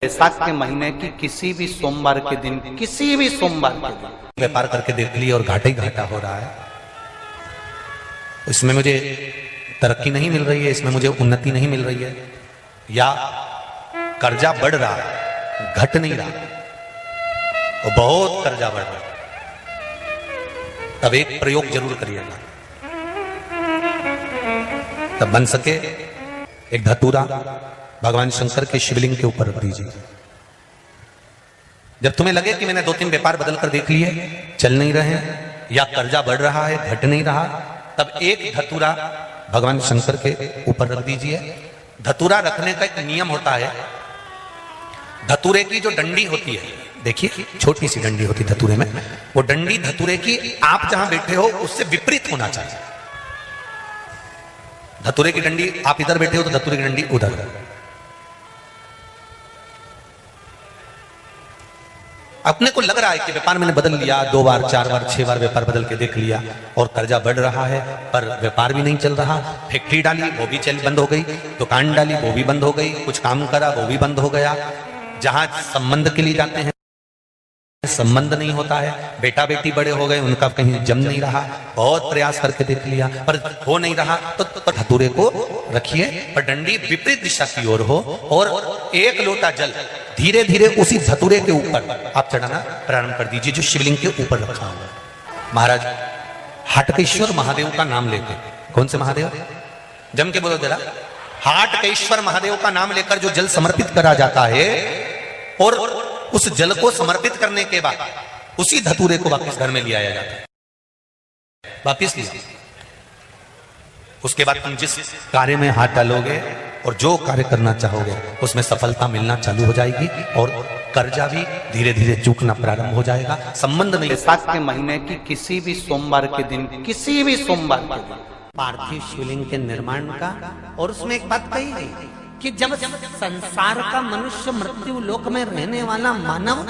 बैसाख के महीने की किसी भी सोमवार के दिन व्यापार करके देख लिया और घाटा ही घाटा हो रहा है। इसमें मुझे तरक्की नहीं मिल रही है, इसमें मुझे उन्नति नहीं मिल रही है, या कर्जा बढ़ रहा है, घट नहीं रहा और बहुत कर्जा बढ़ रहा है, तब एक प्रयोग जरूर करिएगा। तब बन सके एक धतूरा भगवान शंकर के शिवलिंग के ऊपर रख दीजिए। जब तुम्हें लगे कि मैंने 2-3 व्यापार बदल कर देख लिए, चल नहीं रहे या कर्जा बढ़ रहा है, घट नहीं रहा, तब एक धतूरा भगवान शंकर के ऊपर रख दीजिए। धतूरा रखने का एक नियम होता है। धतूरे की जो डंडी होती है, देखिए छोटी सी डंडी होती है धतूरे में, वो डंडी धतूरे की आप जहां बैठे हो उससे विपरीत होना चाहिए। धतूरे की डंडी आप इधर बैठे हो तो धतूरे की डंडी उधर। अपने को लग रहा है कि व्यापार मैंने बदल लिया, 2 बार 4 बार 6 बार व्यापार बदल के देख लिया और कर्जा बढ़ रहा है, पर व्यापार भी नहीं चल रहा। फैक्ट्री डाली वो भी बंद हो गई, दुकान डाली वो भी बंद हो गई, कुछ काम करा वो भी बंद हो गया। जहां संबंध के लिए जाते हैं संबंध नहीं होता है, बेटा बेटी बड़े हो गए, उनका कहीं जम नहीं रहा, बहुत प्रयास करके देख लिया पर हो नहीं रहा, तो धतूरे को रखिए पर डंडी विपरीत दिशा की ओर हो और एक लोटा जल धीरे धीरे उसी धतूरे के ऊपर आप चढ़ाना प्रारंभ कर दीजिए जो शिवलिंग के ऊपर रखा हुआ। महाराज हाटकेश्वर महादेव का नाम लेते, कौन से महादेव, जम के बोलो जरा, हाटकेश्वर महादेव का नाम लेकर जो जल समर्पित करा जाता है और उस जल को समर्पित करने के बाद उसी धतूरे को वापस घर में ले आया जाता है, वापस लिया। उसके बाद तुम जिस कार्य में हाथ डालोगे और जो कार्य करना चाहोगे उसमें सफलता मिलना चालू हो जाएगी और कर्जा भी धीरे धीरे चूकना प्रारंभ हो जाएगा। संबंध नहीं। बैसाख के महीने की किसी भी सोमवार के दिन पार्थिव शिवलिंग के निर्माण का, और उसमें एक बात कही गई कि जब संसार का मनुष्य मृत्यु लोक में रहने वाला मानव,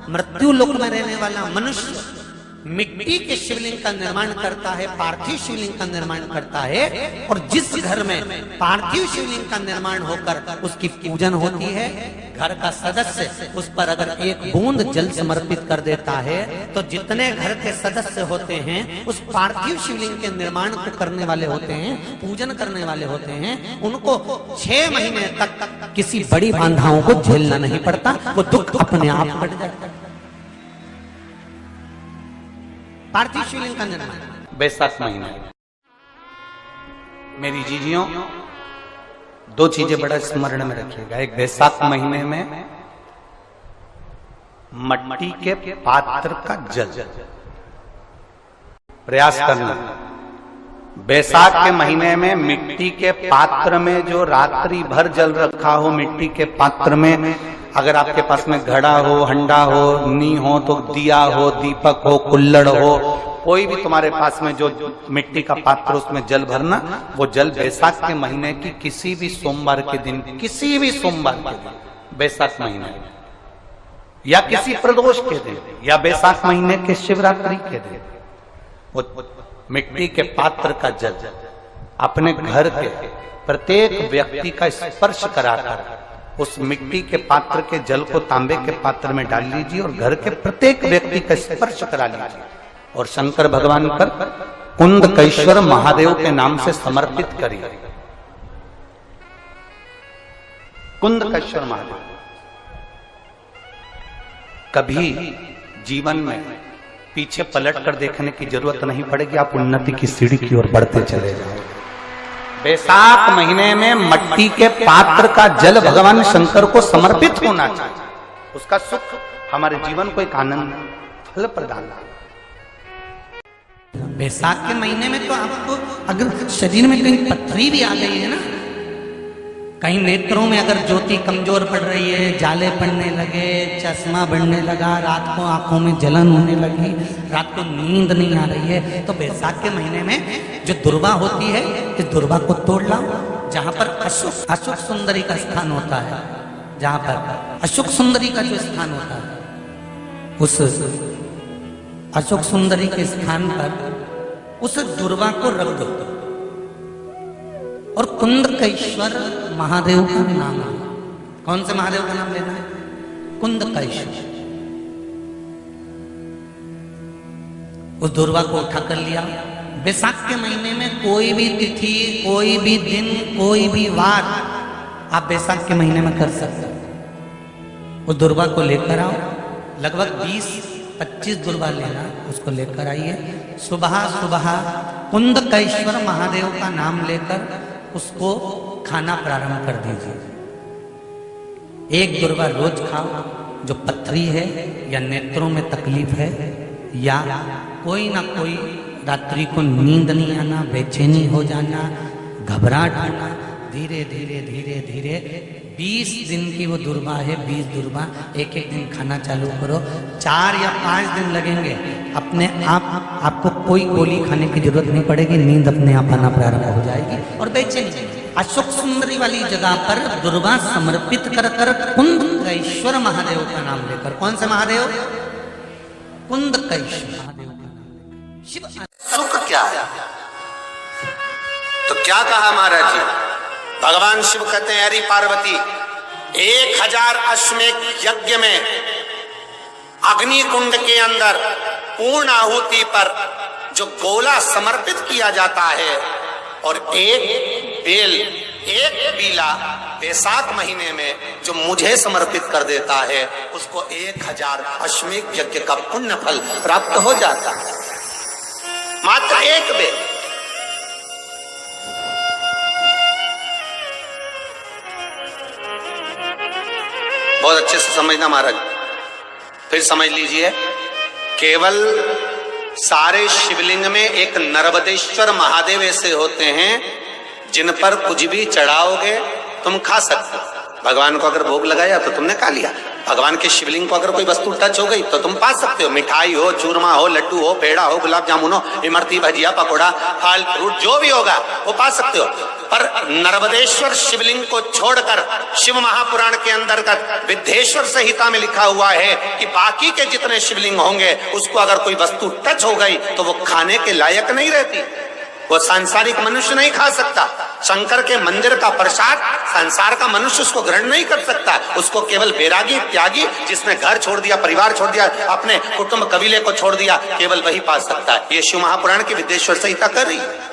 मृत्यु लोक में रहने वाला मनुष्य मिट्टी के शिवलिंग का निर्माण करता है, पार्थिव शिवलिंग का निर्माण करता है, और जिस घर में पार्थिव शिवलिंग का निर्माण होकर उसकी पूजन होती है, घर का सदस्य उस पर अगर एक बूंद जल समर्पित कर देता है तो जितने घर के सदस्य होते हैं उस पार्थिव शिवलिंग के निर्माण को करने वाले होते हैं, पूजन करने वाले होते हैं, उनको 6 महीने तक किसी बड़ी बाधाओं को झेलना नहीं पड़ता, वो दुख अपने आप कट जाता है। पार्थिव शिवलिंग का निर्माण बैसाख महीना। मेरी जीजियों 2 चीजें बड़ा स्मरण में रखिएगा। एक, बैसाख महीने में मट्टी के पात्र का जल प्रयास करना। बैसाख के महीने में मिट्टी के पात्र में जो रात्रि भर जल रखा हो, मिट्टी के पात्र में, अगर आपके पास में घड़ा हो, हंडा हो, नी हो, तो दिया हो, दीपक हो, कुल्लड़ हो, कोई भी तुम्हारे पास में जो मिट्टी का पात्र उसमें जल भरना। वो जल बैसाख के महीने की किसी भी सोमवार के दिन बैसाख महीने या किसी प्रदोष के दिन या बैसाख महीने के शिवरात्रि के दिन वो मिट्टी के पात्र का जल अपने घर के प्रत्येक व्यक्ति का स्पर्श कराकर उस मिट्टी के पात्र के जल को तांबे के पात्र में डाल लीजिए और घर के प्रत्येक व्यक्ति का स्पर्श करा लीजिए और शंकर भगवान पर कुंदकेश्वर महादेव के नाम से समर्पित करिए। कुंदकेश्वर महादेव। कभी जीवन में पीछे पलट कर देखने की जरूरत नहीं पड़ेगी, आप उन्नति की सीढ़ी की ओर बढ़ते चले जाओगे। बैसाख महीने में मट्टी के पात्र का जल भगवान शंकर को समर्पित होना चाहिए, उसका सुख हमारे जीवन को एक आनंद फल प्रदान। बैसाख के महीने में तो आपको अगर शरीर में कहीं पथरी भी आ गई है ना, कहीं नेत्रों में अगर ज्योति कमजोर पड़ रही है, जाले पड़ने लगे, चश्मा बढ़ने लगा, रात को आंखों में जलन होने लगी, रात को नींद नहीं आ रही है, तो बैसाख के महीने में जो दुर्वा होती है इस दुर्वा को तोड़ लाओ। जहां पर अशुक सुंदरी का स्थान होता है, जहां पर अशुक सुंदरी का जो स्थान होता है, उस अशोक सुंदरी के स्थान पर उस दुर्वा को रख दो और कुंदकेश्वर महादेव का नाम है। कौन से महादेव का नाम लेना है? कुंदकैश्वर। उस दुर्वा को उठा कर लिया। बैसाख के महीने में कोई भी तिथि, कोई भी दिन, कोई भी वार आप बैसाख के महीने में कर सकते हो। उस दुर्वा को लेकर आओ, लगभग 20-25 दुर्वा लेना, उसको लेकर आइए। सुबह सुबह कुंदकैश्वर महादेव का नाम लेकर उसको खाना प्रारंभ कर दीजिए। एक दुर्वा रोज खाओ। जो पथरी है या नेत्रों में तकलीफ है या कोई ना कोई रात्रि को नींद नहीं आना, बेचैनी हो जाना, घबराहट होना, धीरे धीरे धीरे धीरे 20 दिन की वो दुर्वा है, 20 दुर्वा एक एक दिन खाना चालू करो। 4 या 5 दिन लगेंगे, अपने आप आपको कोई गोली खाने की जरूरत नहीं पड़ेगी, नींद अपने आप आना प्रारंभ हो जाएगी और बेचैनी। अशोक सुंदरी वाली जगह पर दुर्वा समर्पित कर कर कुंदकैश्वर महादेव का नाम लेकर, कौन से महादेव? कुंदकैश्वर महादेव का नाम। शिव सुख क्या है? तो क्या कहा महाराज जी? भगवान शिव कहते हैं, अरे पार्वती, 1000 अश्वमेध यज्ञ में अग्नि कुंड के अंदर पूर्ण आहुति पर जो गोला समर्पित किया जाता है और एक बेल, एक बीला बैसाख महीने में जो मुझे समर्पित कर देता है, उसको 1000 अश्वमेध यज्ञ का पुण्य फल प्राप्त हो जाता है। मात्र एक बेल। बहुत अच्छे से समझना महाराज, फिर समझ लीजिए। केवल सारे शिवलिंग में एक नर्मदेश्वर महादेव ऐसे होते हैं जिन पर कुछ भी चढ़ाओगे तुम खा सकते हो। भगवान को अगर भोग लगाया तो तुमने खा लिया। भगवान के शिवलिंग को अगर कोई वस्तु टच हो गई तो तुम पा सकते हो। मिठाई हो, चूरमा हो, लड्डू हो, पेड़ा हो, गुलाब जामुन हो, इमरती, भजिया, पकोड़ा, फल फ्रूट जो भी होगा वो पा सकते हो। पर नर्मदेश्वर शिवलिंग को छोड़कर शिव महापुराण के अंतर्गत विद्धेश्वर संहिता में लिखा हुआ है कि बाकी के जितने शिवलिंग होंगे उसको अगर कोई वस्तु टच हो गई तो वो खाने के लायक नहीं रहती, वो सांसारिक मनुष्य नहीं खा सकता। शंकर के मंदिर का प्रसाद संसार का मनुष्य उसको ग्रहण नहीं कर सकता। उसको केवल बैरागी, त्यागी, जिसने घर छोड़ दिया, परिवार छोड़ दिया, अपने कुटुंब कबीले को छोड़ दिया, केवल वही पा सकता है। ये शिव महापुराण की विद्धेश्वर संहिता कर रही है।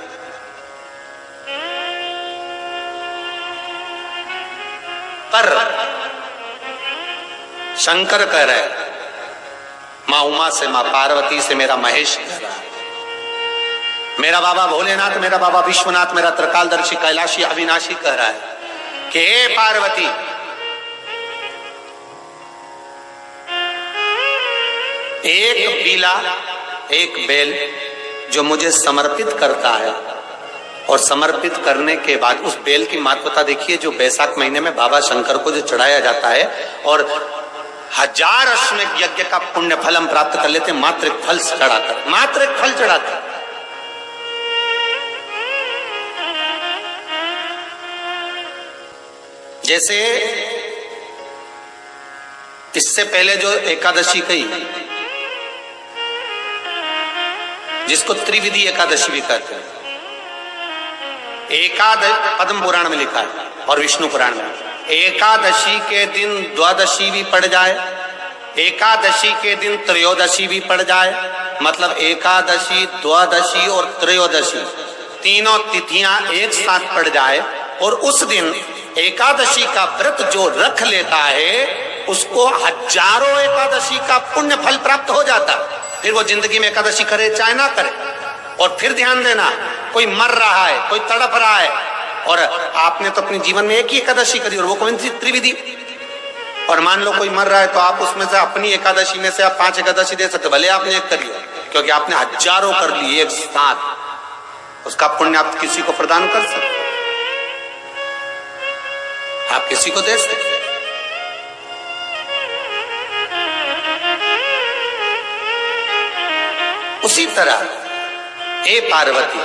पर शंकर कह रहे, मां उमा से, मां पार्वती से, मेरा महेश कह रहा है, मेरा बाबा भोलेनाथ, मेरा बाबा विश्वनाथ, मेरा त्रिकालदर्शी कैलाशी अविनाशी कह रहा है कि हे पार्वती, एक बीला, एक बेल जो मुझे समर्पित करता है और समर्पित करने के बाद उस बेल की महत्वता देखिए, जो बैसाख महीने में बाबा शंकर को जो चढ़ाया जाता है और 1000 अश्वमेध यज्ञ का पुण्य फल हम प्राप्त कर लेते हैं मात्र एक फल चढ़ाकर, मात्र एक फल चढ़ाकर। जैसे इससे पहले जो एकादशी कही, जिसको त्रिविधि एकादशी भी कहते हैं, पद्म पुराण में लिखा है और विष्णु पुराण में, एकादशी के दिन द्वादशी भी पड़ जाए, एकादशी के दिन त्रयोदशी भी पड़ जाए, मतलब एकादशी, द्वादशी और त्रयोदशी तीनों तिथियां एक साथ पड़ जाए और उस दिन एकादशी का व्रत जो रख लेता है उसको 1000 एकादशी का पुण्य फल प्राप्त हो जाता। फिर वो जिंदगी में एकादशी करे चाहे ना करे। और फिर ध्यान देना, कोई मर रहा है, कोई तड़प रहा है और आपने तो अपने जीवन में एक ही एकादशी करी और वो कौन सी? त्रिविधि। और मान लो कोई मर रहा है तो आप उसमें से अपनी एकादशी में से आप 5 एकादशी दे सकते, भले आपने एक करी हो, क्योंकि आपने 1000 कर ली एक साथ, उसका पुण्य आप किसी को प्रदान कर सकते, आप किसी को दे सकते। उसी तरह हे पार्वती,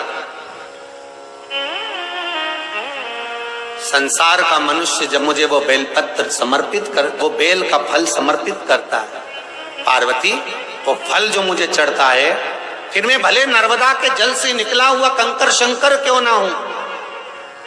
संसार का मनुष्य जब मुझे वो बेलपत्र समर्पित कर, वो बेल का फल समर्पित करता है, पार्वती वो फल जो मुझे चढ़ता है, फिर मैं भले नर्मदा के जल से निकला हुआ कंकर शंकर क्यों ना हूं,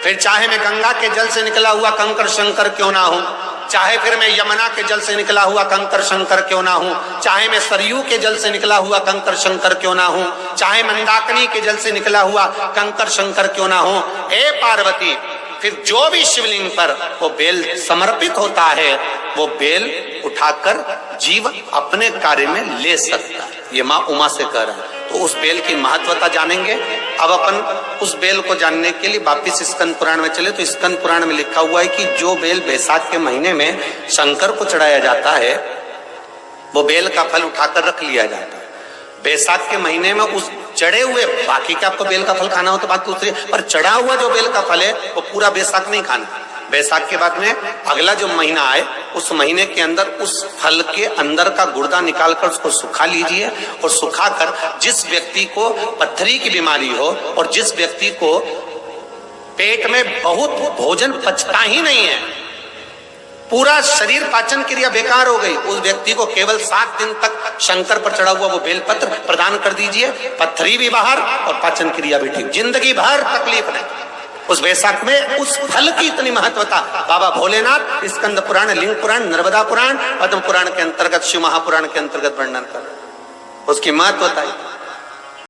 फिर चाहे मैं गंगा के जल से निकला हुआ कंकर शंकर क्यों ना हूं, चाहे फिर मैं यमुना के जल से निकला हुआ कंकर शंकर क्यों ना हूं, चाहे मैं सरयू के जल से निकला हुआ कंकर शंकर क्यों ना हूं, चाहे मंदाकिनी के जल से निकला हुआ कंकर शंकर क्यों ना हूं, हे पार्वती फिर जो भी शिवलिंग पर वो बेल समर्पित होता है वो बेल उठाकर जीव अपने कार्य में ले सकता है। ये माँ उमा से कह रहा है। तो उस बेल की महत्वता जानेंगे। अब अपन उस बेल को जानने के लिए वापिस स्कंद पुराण में चले तो स्कंद पुराण में लिखा हुआ है कि जो बेल बैसाख के महीने में शंकर को चढ़ाया जाता है वो बेल का फल उठाकर रख लिया जाता है। बैसाख के महीने में उस चढ़े हुए, बाकी का आपको बेल का फल खाना हो तो बात दूसरी, पर चढ़ा हुआ जो बेल का फल है वो पूरा बैसाख नहीं खाना। बैसाख के बाद में अगला जो महीना आए उस महीने के अंदर उस फल के अंदर का गुर्दा निकालकर उसको सुखा लीजिए और सुखाकर जिस व्यक्ति को पत्थरी की बीमारी हो और जिस व्यक्ति को पेट में बहुत भोजन पचता ही नहीं है, पूरा शरीर पाचन क्रिया बेकार हो गई, उस व्यक्ति को केवल 7 दिन तक शंकर पर चढ़ा हुआ वो बेलपत्र प्रदान कर दीजिए। पत्थरी भी बाहर और पाचन क्रिया भी ठीक, जिंदगी भर तकलीफ नहीं। उस बैसाख में उस फल की इतनी महत्वता बाबा भोलेनाथ स्कंद पुराण, लिंग पुराण, नर्मदा पुराण, पद्म पुराण के अंतर्गत, शिव महापुराण के अंतर्गत वर्णन कर उसकी महत्वता।